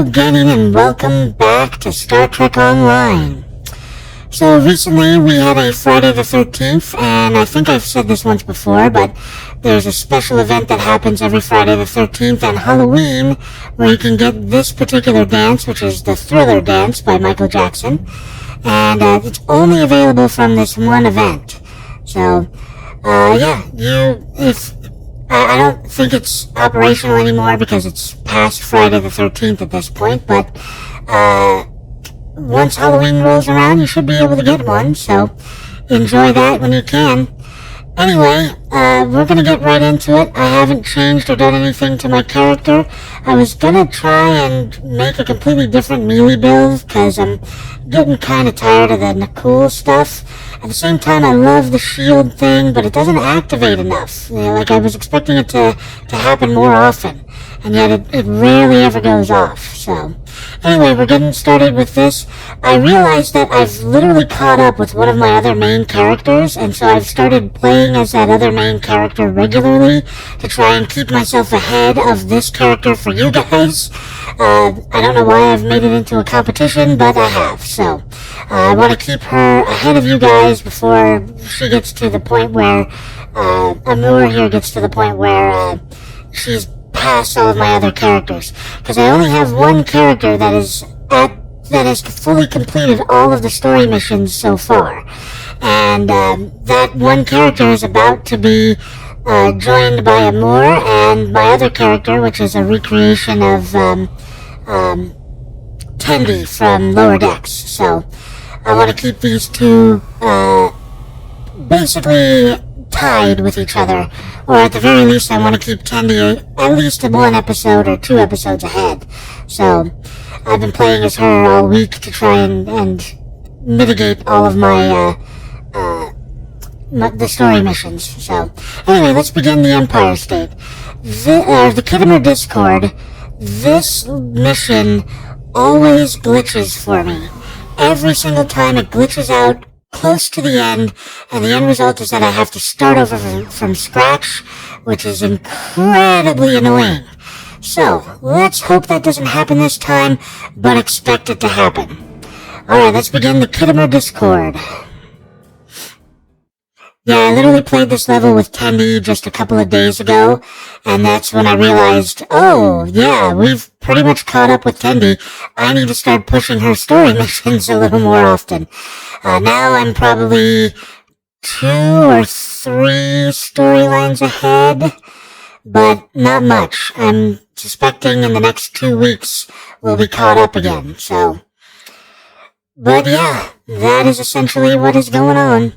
Hello again and welcome back to Star Trek Online. So recently we had a Friday the 13th, and I think I've said this once before, but there's a special event that happens every Friday the 13th on Halloween where you can get this particular dance, which is the Thriller Dance by Michael Jackson, and it's only available from this one event. So, I don't think it's operational anymore because it's past Friday the 13th at this point, but once Halloween rolls around, you should be able to get one, so enjoy that when you can. Anyway, we're gonna get right into it. I haven't changed or done anything to my character. I was gonna try and make a completely different melee build, because I'm getting kind of tired of the cool stuff. At the same time, I love the shield thing, but it doesn't activate enough. You know, like I was expecting it to happen more often, and yet it rarely ever goes off. So, anyway, we're getting started with this. I realized that I've literally caught up with one of my other main characters, and so I've started playing as that other main character regularly to try and keep myself ahead of this character for you guys. I don't know why I've made it into a competition, but I have. So, I want to keep her ahead of you guys before she gets to the point where, Amur here gets to the point where, she's past all of my other characters. Because I only have one character that has fully completed all of the story missions so far. And, that one character is about to be, joined by Amur and my other character, which is a recreation of, Tendi from Lower Decks. So, I want to keep these two, basically tied with each other, or at the very least I want to keep Tendi at least 1 episode or 2 episodes ahead. So I've been playing as her all week to try and mitigate all of my the story missions. So anyway, let's begin the Empire State. The Kittimer Discord. This mission always glitches for me. Every single time it glitches out close to the end, and the end result is that I have to start over from scratch, which is incredibly annoying. So, let's hope that doesn't happen this time, but expect it to happen. Alright, let's begin the Kittimer Discord. Yeah, I literally played this level with Tendi just a couple of days ago, and that's when I realized, oh, yeah, we've pretty much caught up with Tendi. I need to start pushing her story missions a little more often. Now I'm probably 2 or 3 storylines ahead, but not much. I'm suspecting in the next 2 weeks we'll be caught up again, so. But yeah, that is essentially what is going on.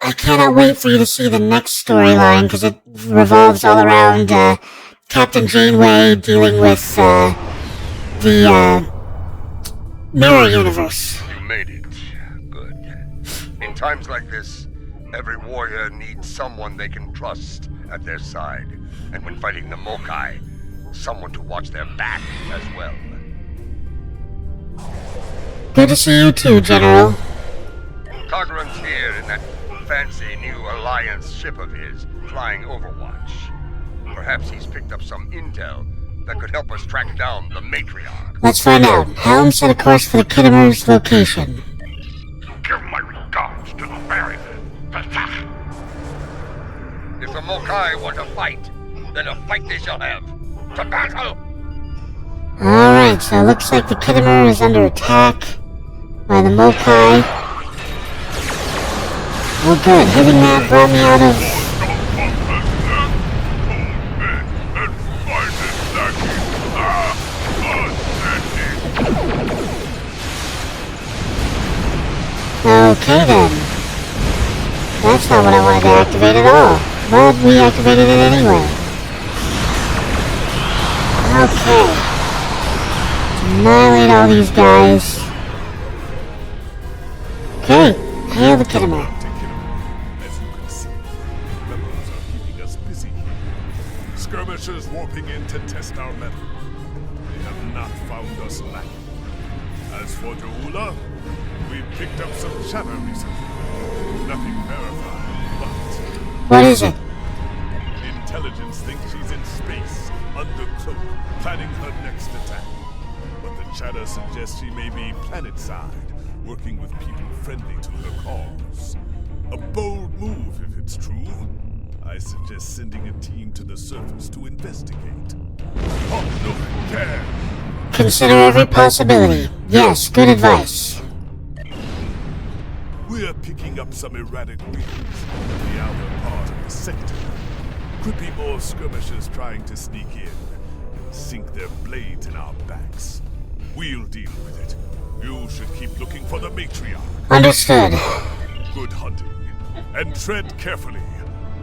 I cannot wait for you to see the next storyline, because it revolves all around Captain Janeway dealing with the Mirror Universe. You made it. Good. In times like this, every warrior needs someone they can trust at their side. And when fighting the Mokai, someone to watch their back as well. Good to see you too, General. Cogran's here in that fancy new Alliance ship of his, flying Overwatch. Perhaps he's picked up some intel that could help us track down the Matriarch. Let's find out. Helm set a course for the Kittimer's location. Give my regards to the Baron. If the Mokai want to fight, then a fight they shall have. To battle! Alright, so it looks like the Kittimer is under attack by the Mokai. Well, good. Hitting that brought me out of... Okay, then. That's not what I wanted to activate at all. But we activated it anyway. Okay. Annihilate all these guys. Okay. Hail the Kittimer. Skirmishers warping in to test our metal. They have not found us lacking. As for Joula, we picked up some chatter recently. Nothing verified, but... What is it? Intelligence intelligence thinks she's in space, under cloak, planning her next attack. But the chatter suggests she may be planet-side, working with people friendly to her cause. A bold move if it's true. I suggest sending a team to the surface to investigate. Oh, no, can! Consider every possibility. Yes, good advice. We're picking up some erratic winds in the outer part of the sector. Could be more skirmishers trying to sneak in and sink their blades in our backs. We'll deal with it. You should keep looking for the matriarch. Understood. Good hunting. And tread carefully.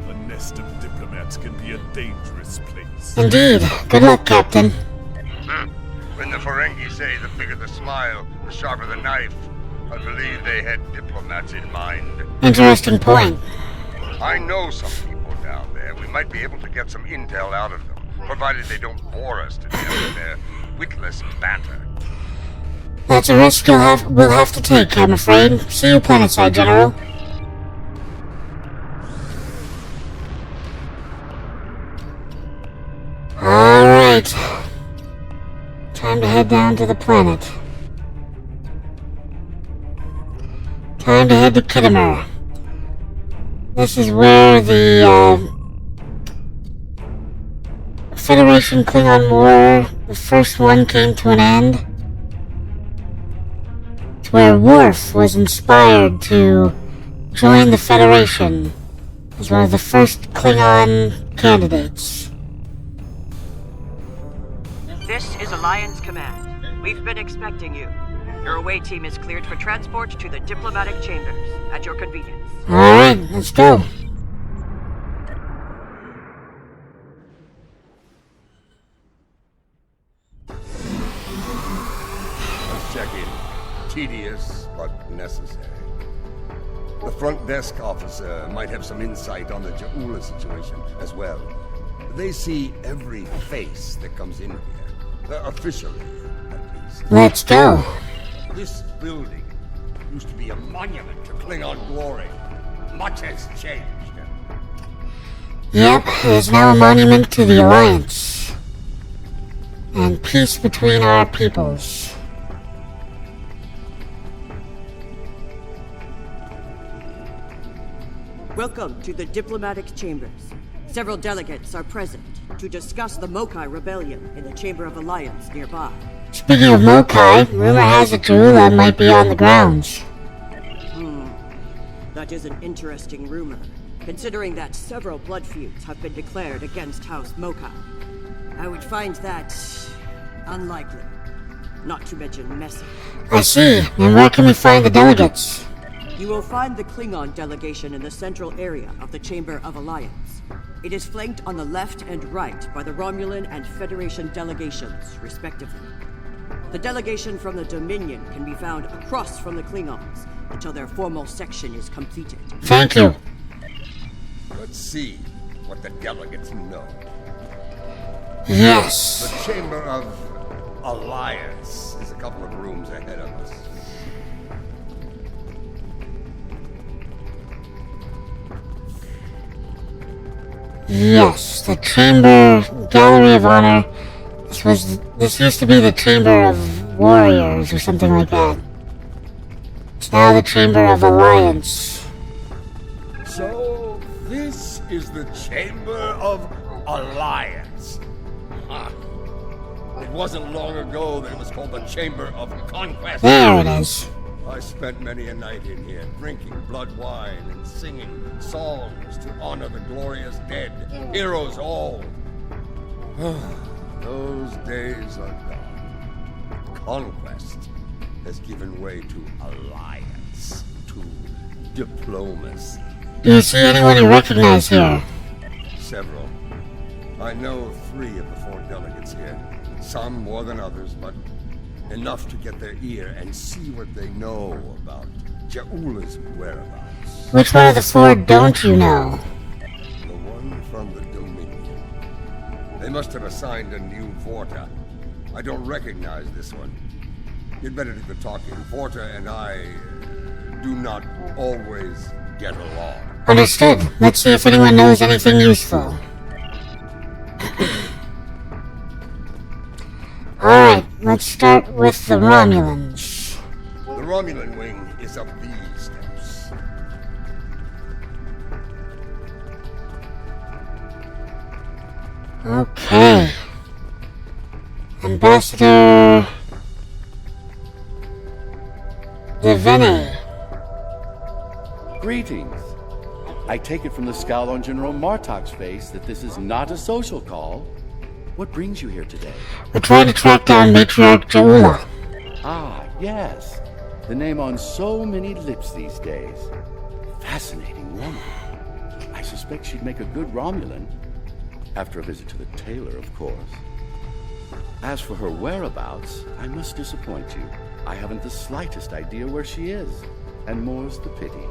A nest of diplomats can be a dangerous place. Indeed. Good luck, Captain. When the Ferengi say the bigger the smile, the sharper the knife, I believe they had diplomats in mind. Interesting point. I know some people down there. We might be able to get some intel out of them, provided they don't bore us to death with their witless banter. That's a risk we'll have to take, I'm afraid. See you planetside, General. Alright. Time to head down to the planet. Time to head to Kittimer. This is where the Federation Klingon War, the first one, came to an end. It's where Worf was inspired to join the Federation as one of the first Klingon candidates. This is Alliance Command. We've been expecting you. Your away team is cleared for transport to the diplomatic chambers, at your convenience. Alright, let's go. Let's check in. Tedious, but necessary. The front desk officer might have some insight on the Ja'ula situation as well. They see every face that comes in here. Officially, at least. Let's go. This building used to be a monument to Klingon glory. Much has changed. Yep, it is now a monument to the Alliance. And peace between our peoples. Welcome to the diplomatic chambers. Several delegates are present to discuss the Mokai rebellion in the Chamber of Alliance nearby. Speaking of Mokai, rumor has it Ja'ula might be on the grounds. That is an interesting rumor, considering that several blood feuds have been declared against House Mokai. I would find that unlikely, not to mention messy. I see. And where can we find the delegates? You will find the Klingon delegation in the central area of the Chamber of Alliance. It is flanked on the left and right by the Romulan and Federation delegations, respectively. The delegation from the Dominion can be found across from the Klingons until their formal section is completed. Thank you. Let's see what the delegates know. Yes. The Chamber of Alliance is a couple of rooms ahead of us. Yes, the Chamber Gallery of Honor. This used to be the Chamber of Warriors or something like that. It's now the Chamber of Alliance. So, this is the Chamber of Alliance. Huh. It wasn't long ago that it was called the Chamber of Conquest. There it is. I spent many a night in here, drinking blood wine and singing songs to honor the glorious dead, heroes all. Those days are gone. Conquest has given way to alliance, to diplomacy. Do you see anyone you recognize here? Several. I know 3 of the 4 delegates here. Some more than others, but enough to get their ear and see what they know about Ja'ula's whereabouts. Which one of the 4 don't you know? The one from the Dominion. They must have assigned a new Vorta. I don't recognize this one. You'd better do the talking. Vorta and I do not always get along. Understood. Let's see if anyone knows anything useful. Alright, let's start with the Romulans. The Romulan wing is up these steps. Okay. Ambassador Divine. Greetings. I take it from the scowl on General Martok's face that this is not a social call. What brings you here today? We're trying to track down Matriarch Jaula. Ah, yes. The name on so many lips these days. Fascinating woman. I suspect she'd make a good Romulan. After a visit to the tailor, of course. As for her whereabouts, I must disappoint you. I haven't the slightest idea where she is. And more's the pity.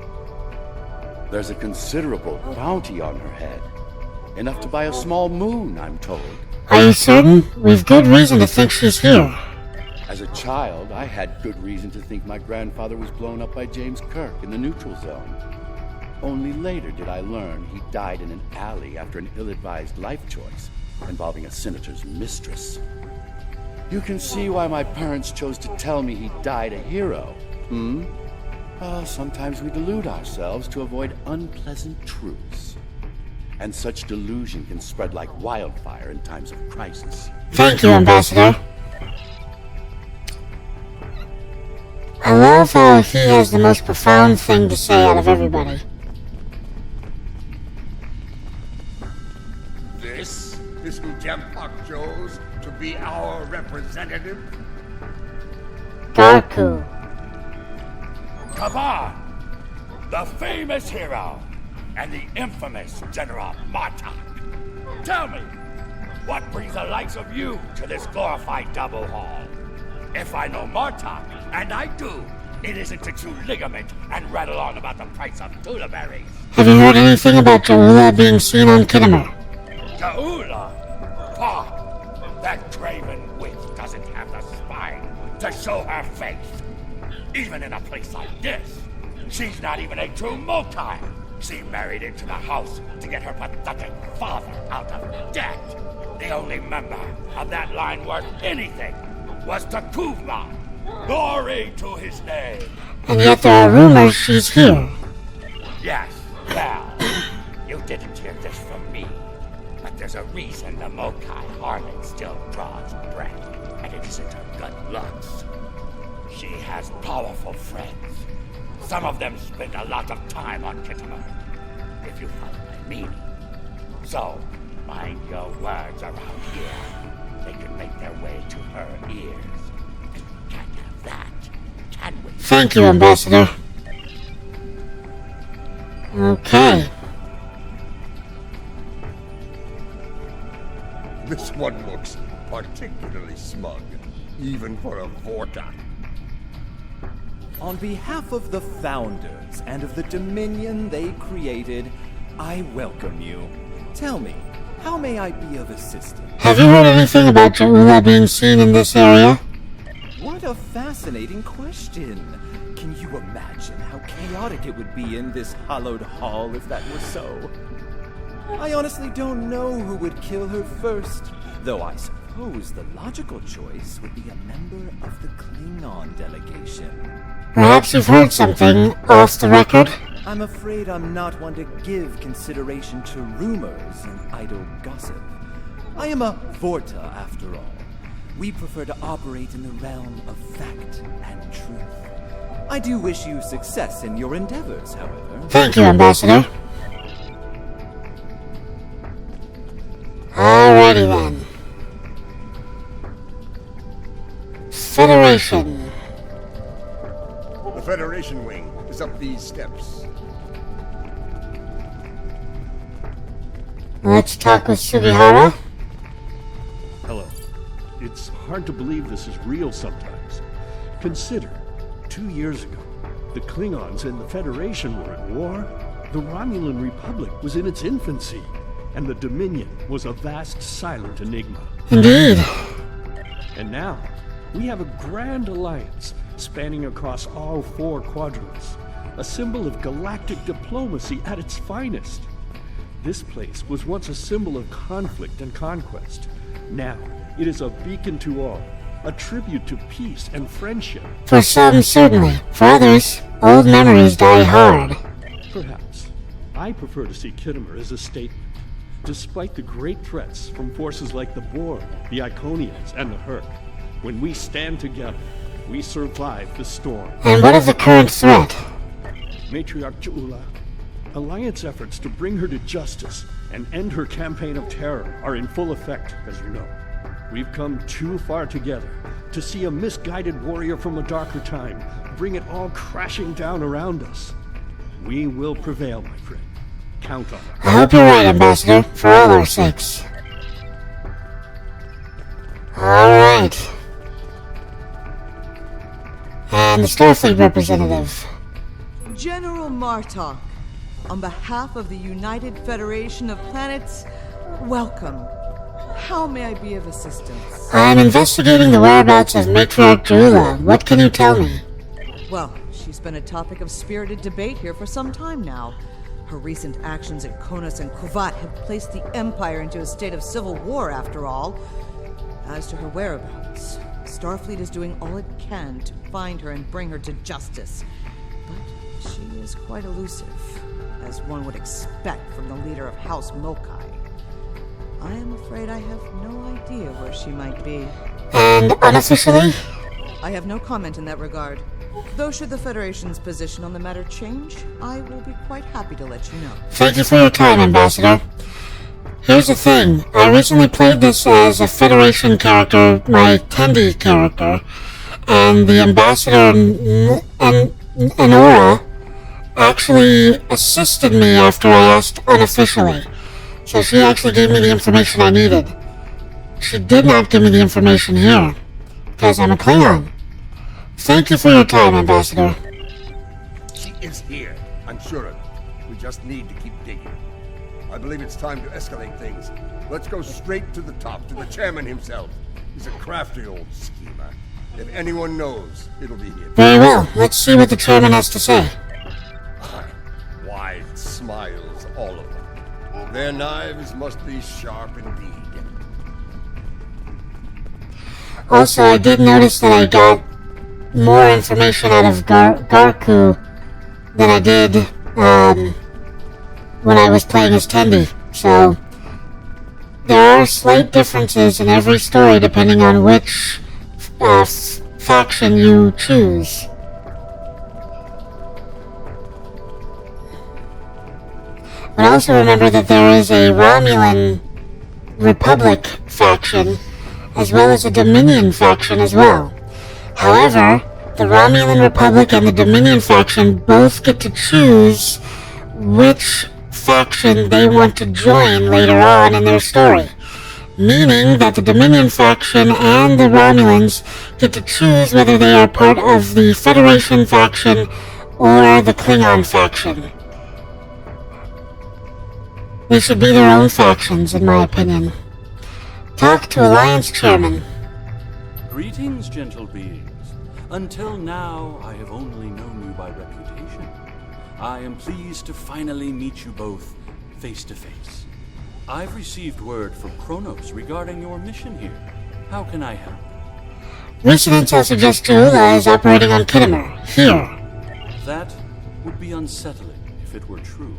There's a considerable bounty on her head. Enough to buy a small moon, I'm told. Are you certain? We've good reason to think she's here. As a child, I had good reason to think my grandfather was blown up by James Kirk in the neutral zone. Only later did I learn he died in an alley after an ill-advised life choice involving a senator's mistress. You can see why my parents chose to tell me he died a hero, sometimes we delude ourselves to avoid unpleasant truths. And such delusion can spread like wildfire in times of crisis. Thank you, Ambassador. I love how he has the most profound thing to say out of everybody. This is who Jempak chose to be our representative? Garku. Come on! The famous hero and the infamous General Martok. Tell me, what brings the likes of you to this glorified double hall? If I know Martok, and I do, it isn't to chew ligament and rattle on about the price of tula berries. Have you heard anything about Jaula being seen on Kittimer? Jaula? Ha! That craven witch doesn't have the spine to show her face. Even in a place like this, she's not even a true Mokai. She married into the house to get her pathetic father out of debt. The only member of that line worth anything was Takuvma. Glory to his name. And yet there are rumors she's here. Yes, well, you didn't hear this from me. But there's a reason the Mokai harlot still draws breath, and it isn't her good looks. She has powerful friends. Some of them spend a lot of time on Kittimer, if you follow my meaning. So, mind your words around here. They can make their way to her ears. And we can't have that, can we? Thank you, Ambassador. Okay. This one looks particularly smug, even for a Vorta. On behalf of the Founders and of the Dominion they created, I welcome you. Tell me, how may I be of assistance? Have you heard anything about Jaula being seen in this area? What a fascinating question. Can you imagine how chaotic it would be in this hallowed hall if that were so? I honestly don't know who would kill her first, though I suppose the logical choice would be a member of the Klingon delegation. Perhaps you've heard something off the record? I'm afraid I'm not one to give consideration to rumors and idle gossip. I am a Vorta, after all. We prefer to operate in the realm of fact and truth. I do wish you success in your endeavors, however. Thank you, Ambassador. Alrighty then. Federation. The Federation wing is up these steps. Let's talk with Sugihara. Hello. It's hard to believe this is real sometimes. Consider, 2 years ago, the Klingons and the Federation were at war. The Romulan Republic was in its infancy, and the Dominion was a vast silent enigma. Indeed. And now, we have a grand alliance spanning across all 4 quadrants, a symbol of galactic diplomacy at its finest. This place was once a symbol of conflict and conquest. Now, it is a beacon to all, a tribute to peace and friendship. For some, certainly. For others, old memories die hard. Perhaps. I prefer to see Kittimer as a statement. Despite the great threats from forces like the Borg, the Iconians, and the Herc, when we stand together, we survive the storm. And what of the current threat? Matriarch Ja'ula, Alliance efforts to bring her to justice and end her campaign of terror are in full effect, as you know. We've come too far together to see a misguided warrior from a darker time bring it all crashing down around us. We will prevail, my friend. Count on it. I hope you're right, Ambassador, for all our sakes. Alright. And the Starfleet representative. General Martok, on behalf of the United Federation of Planets, welcome. How may I be of assistance? I'm investigating the whereabouts of Matriarch Ja'ula. What can you tell me? Well, she's been a topic of spirited debate here for some time now. Her recent actions at Konos and Kuvat have placed the Empire into a state of civil war, after all. As to her whereabouts, Starfleet is doing all it can to find her and bring her to justice. But she is quite elusive, as one would expect from the leader of House Mokai. I am afraid I have no idea where she might be. And unofficially? I have no comment in that regard. Though should the Federation's position on the matter change, I will be quite happy to let you know. Thank you for your time, Ambassador. Here's the thing. I recently played this as a Federation character, my Tendi character, and the Ambassador Anora actually assisted me after I asked unofficially. So she actually gave me the information I needed. She did not give me the information here, because I'm a Klingon. Thank you for your time, Ambassador. She is here. I'm sure of it. We just need to keep digging. I believe it's time to escalate things. Let's go straight to the top, to the chairman himself. He's a crafty old schemer. If anyone knows, it'll be him. Very well. Let's see what the chairman has to say. Wide smiles, all of them. Their knives must be sharp indeed. Also, I did notice that I got more information out of Garku than I did when I was playing as Tendi. So, there are slight differences in every story depending on which faction you choose. But also remember that there is a Romulan Republic faction, as well as a Dominion faction as well. However, the Romulan Republic and the Dominion faction both get to choose which faction they want to join later on in their story. Meaning that the Dominion faction and the Romulans get to choose whether they are part of the Federation faction or the Klingon faction. They should be their own factions, in my opinion. Talk to Alliance Chairman. Greetings, gentle beings. Until now, I have only known you by reputation. I am pleased to finally meet you both face to face. I've received word from Kronos regarding your mission here. How can I help? Recent intel suggests Ja'ula is operating on Kittimer, here. That would be unsettling if it were true.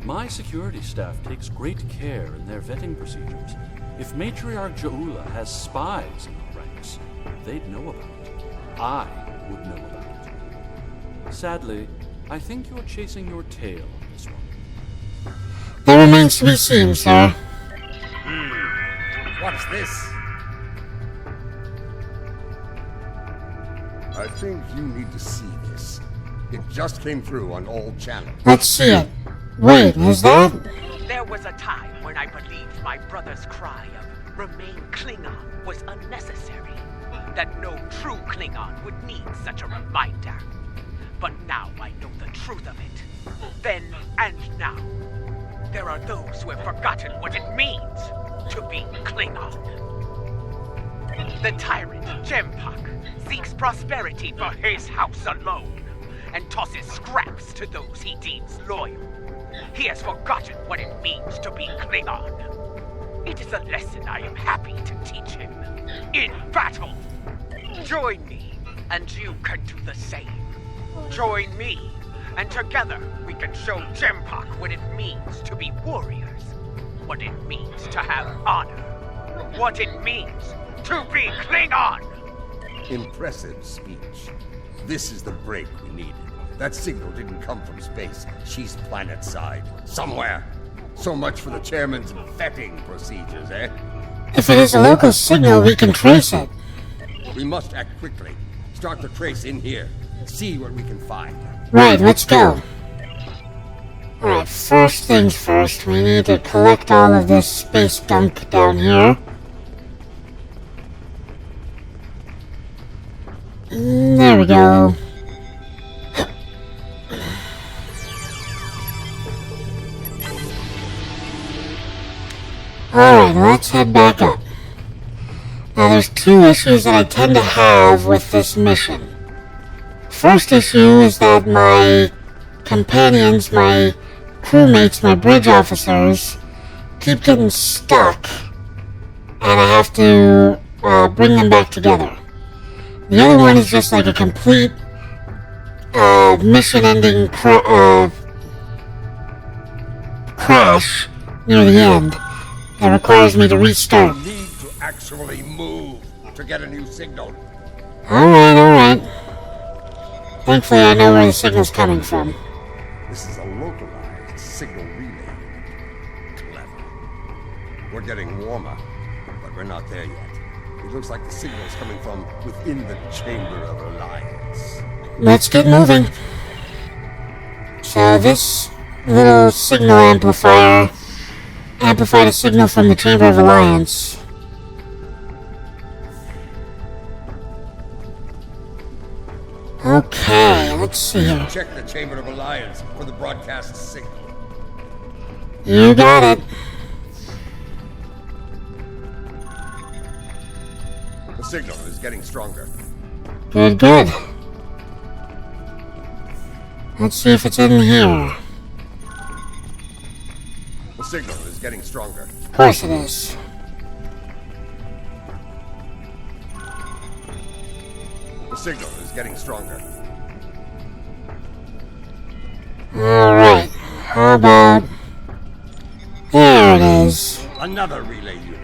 My security staff takes great care in their vetting procedures. If Matriarch Ja'ula has spies in our ranks, they'd know about it. I would know about it. Sadly, I think you're chasing your tail on this one. That remains to be seen, sir. What's this? I think you need to see this. It just came through on all channels. Let's see it. Wait, is that? There was a time when I believed my brother's cry of "Remain Klingon" was unnecessary. That no true Klingon would need such a reminder. But now I know the truth of it. Then and now. There are those who have forgotten what it means to be Klingon. The tyrant, Jempak, seeks prosperity for his house alone, and tosses scraps to those he deems loyal. He has forgotten what it means to be Klingon. It is a lesson I am happy to teach him. In battle, Join me, and you can do the same. Join me, and together we can show Jempak what it means to be warriors, what it means to have honor, what it means to be Klingon! Impressive speech. This is the break we needed. That signal didn't come from space. She's planet-side. Somewhere. So much for the chairman's vetting procedures, eh? If it is a local signal, we can trace it. We must act quickly. Start the trace in here. See what we can find. Right, let's go. Alright, first things first, we need to collect all of this space gunk down here. There we go. Alright, let's head back up. Now there's two issues that I tend to have with this mission. First issue is that my companions, my crewmates, my bridge officers keep getting stuck, and I have to bring them back together. The other one is just like a complete mission-ending crash near the end that requires me to restart. We need to actually move to get a new signal. Alright. Thankfully I know where the signal's coming from. This is a localized signal relay. Clever. We're getting warmer, but we're not there yet. It looks like the signal's coming from within the Chamber of Alliance. Let's get moving. So this little signal amplifier amplified a signal from the Chamber of Alliance. Okay, let's see here. Check the Chamber of Alliance for the broadcast signal. You got it. The signal is getting stronger. Good. Let's see if it's in here. The signal is getting stronger. Of course it is. The signal is getting stronger. Alright, how about... There it is. Another relay unit.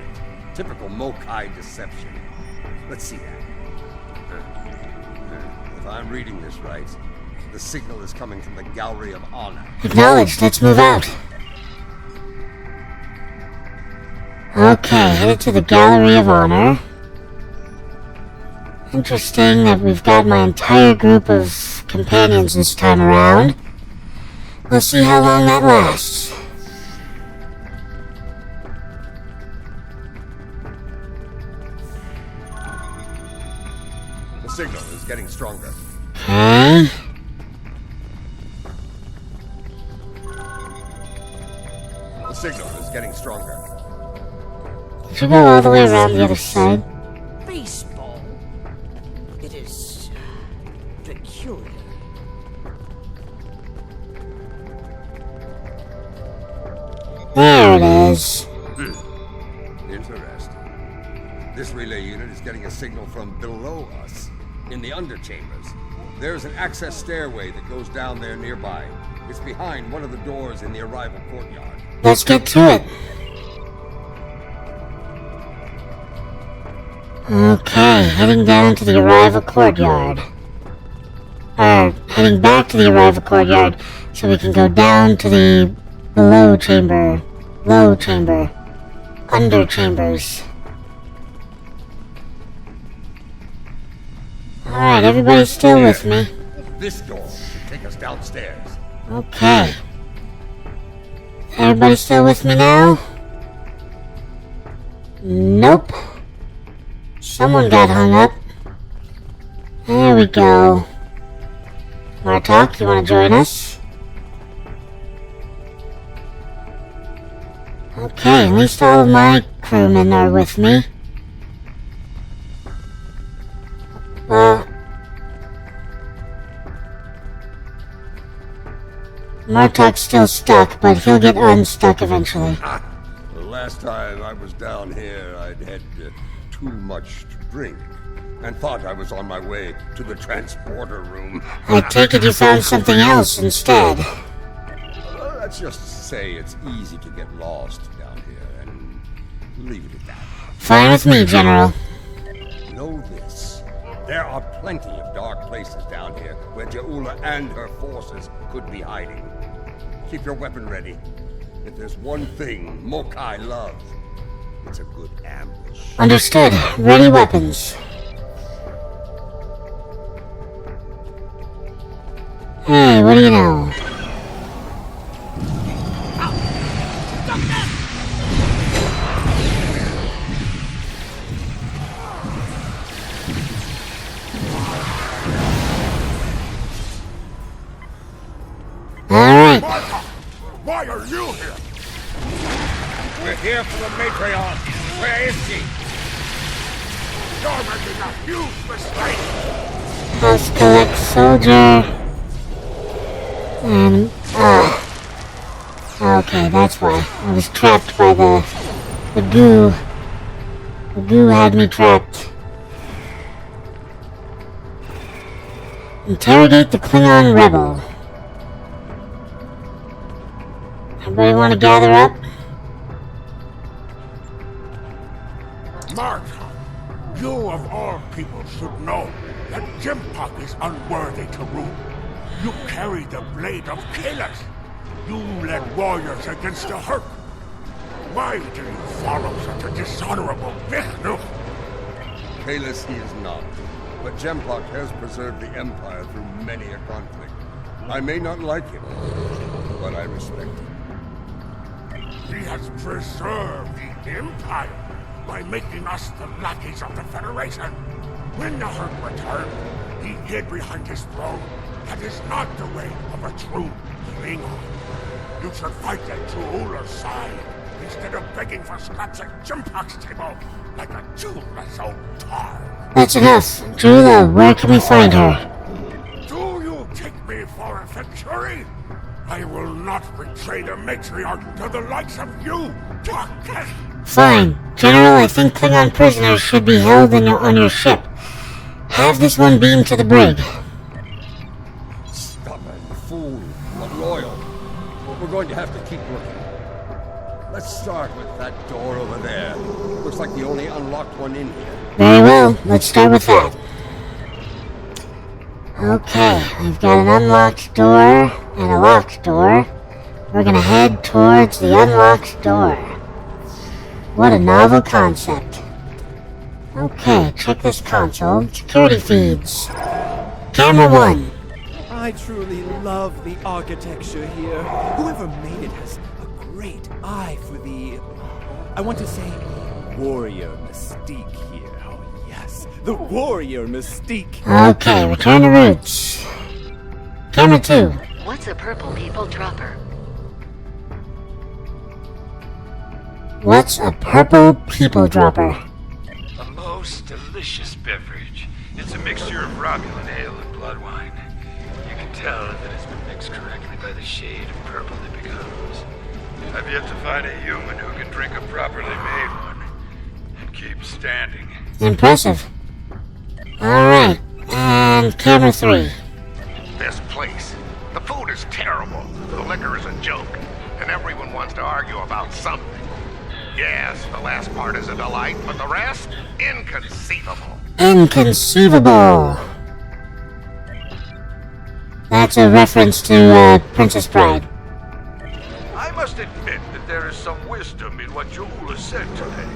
Typical Mokai deception. Let's see that. If I'm reading this right, the signal is coming from the Gallery of Honor. Acknowledged, let's move out. Okay, headed to the Gallery of Honor. Interesting that we've got my entire group of companions this time around. We'll see how long that lasts. The signal is getting stronger. Okay. The signal is getting stronger. Should go all the way around the other side. Baseball. It is peculiar. There it is. Interesting. This relay unit is getting a signal from below us, in the underchambers. There's an access stairway that goes down there nearby. It's behind one of the doors in the arrival courtyard. Let's get to it. Okay, heading down to the arrival courtyard. Heading back to the arrival courtyard so we can go down to the low chamber, under chambers. Alright, everybody's still with me. This door should take us downstairs. Okay. Everybody still with me now? Nope. Someone got hung up. There we go. Martok, you want to join us? Okay, at least all of my crewmen are with me. Martok's still stuck, but he'll get unstuck eventually. The last time I was down here, I'd had too much to drink. and thought I was on my way to the transporter room. I take it you found something else instead. Let's just say it's easy to get lost down here, and leave it at that. Fine with me, General. Know this. There are plenty of dark places down here where Ja'ula and her forces could be hiding. Keep your weapon ready. If there's one thing Mokai loves, it's a good ambush. Understood. Ready weapons. Hey, what do you know? Alright. Why are you here? We're here for the matriarch. Where is she? You're making a huge mistake. House collect soldier. And, okay, that's why. I was trapped by the goo. The goo had me trapped. Interrogate the Klingon rebel. Everybody want to gather up? Martha, you of all people should know that Jimpak is unworthy to rule. You carry the blade of Kalas. You led warriors against the Hurk. Why do you follow such a dishonorable Vishnu? Kalas he is not, but Jempak has preserved the Empire through many a conflict. I may not like him, but I respect him. He has preserved the Empire by making us the lackeys of the Federation. When the Hurk returned, he hid behind his throne. That is not the way of a true Klingon. You should fight at Ja'ula's side instead of begging for scraps at Jimpak's table like a Ja'ula's old tar. That's enough. Ja'ula, where can we find her? Do you take me for a Venturi? I will not betray the matriarch to the likes of you, Darkest. Fine. General, I think Klingon prisoners should be held on your ship. Have this one beamed to the brig. Stubborn fool, but loyal. We're going to have to keep looking. Let's start with that door over there. Looks like the only unlocked one in here. Very well. Let's start with that. Okay, I've got an unlocked door and a locked door. We're gonna head towards the unlocked door. What a novel concept. Okay, check this console. Security feeds. Camera 1. I truly love the architecture here. Whoever made it has a great eye for the... I want to say warrior mystique here. Oh yes, the warrior mystique. Okay, return to roots. Camera 2. What's a purple people dropper? What's a purple people dropper? A most delicious beverage. It's a mixture of Romulan ale and blood wine. You can tell if it has been mixed correctly by the shade of purple it becomes. I've yet to find a human who can drink a properly made one and keep standing. Impressive. Alright, and camera 3. This place. The food is terrible. The liquor is a joke. And everyone wants to argue about something. Yes, the last part is a delight, but the rest? Inconceivable. Inconceivable. That's a reference to Princess Bride. I must admit that there is some wisdom in what Ja'ula said today.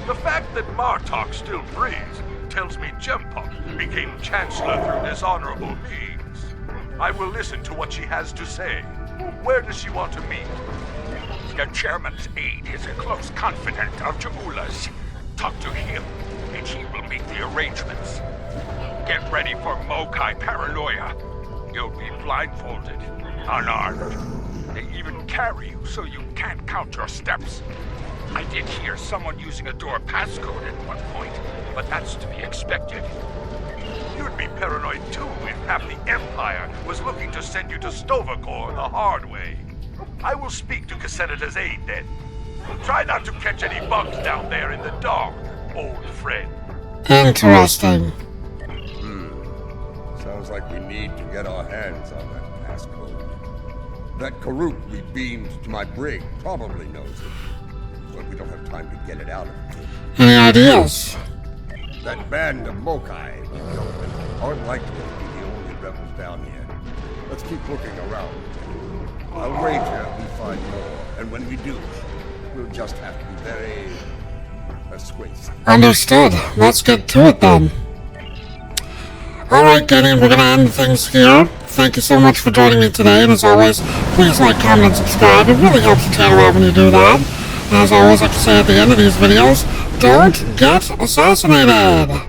The fact that Martok still breathes tells me Jempak became Chancellor through dishonorable means. I will listen to what she has to say. Where does she want to meet? The chairman's aide is a close confidant of Ja'ula's. Talk to him, and he will make the arrangements. Get ready for Mokai paranoia. You'll be blindfolded, unarmed. They even carry you so you can't count your steps. I did hear someone using a door passcode at one point, but that's to be expected. You'd be paranoid too if half the Empire was looking to send you to Stovacor the hard way. I will speak to Cassetta's aide then. Try not to catch any bugs down there in the dark, old friend. Interesting. Sounds like we need to get our hands on that passcode. That Karuk we beamed to my brig probably knows it, but we don't have time to get it out of him. Any ideas? That band of Mokai we dealt with aren't likely to be the only rebels down here. Let's keep looking around. I'll wager we find more, and when we do, we'll just have to be very persuasive. Understood. Let's get to it then. Alright, Gideon, we're gonna end things here. Thank you so much for joining me today, and as always, please like, comment, and subscribe. It really helps the channel out when you do that. And as I always like to say at the end of these videos, don't get assassinated!